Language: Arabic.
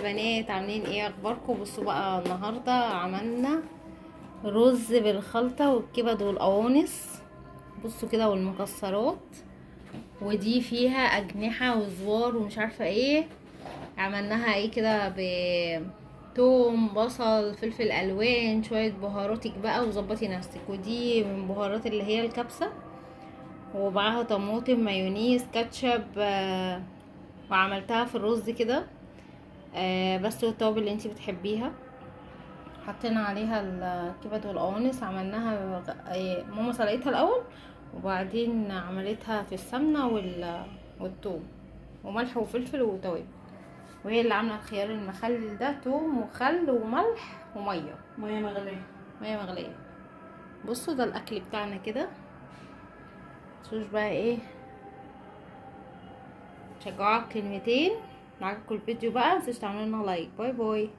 بنات، عاملين ايه؟ اخباركم؟ بصوا بقى، النهارده عملنا رز بالخلطه والكبد والقوانص. بصوا كده، والمكسرات، ودي فيها اجنحه وزوار ومش عارفه ايه. عملناها ايه كده توم، بصل، فلفل الوان، شويه بهاراتك بقى وظبطي نفسك. ودي من بهارات اللي هي الكبسه، ومعاها طماطم، مايونيز، كاتشب. وعملتها في الرز كده. بس والتوابل اللي انتي بتحبيها. حطينا عليها الكبد والقوانص، عملناها ماما سلقتها الاول، وبعدين عملتها في السمنه والثوم وملح وفلفل وتوابل. وهي اللي عامله الخيار المخلل ده، توم وخل وملح وميه. ميه مغليه. ميه مغليه. بصوا ده الاكل بتاعنا كده. شوش بقى ايه، شجعوك كلمتين. معاكم الفيديو بقى، متنسوش تعملوا لنا لايك. باي باي.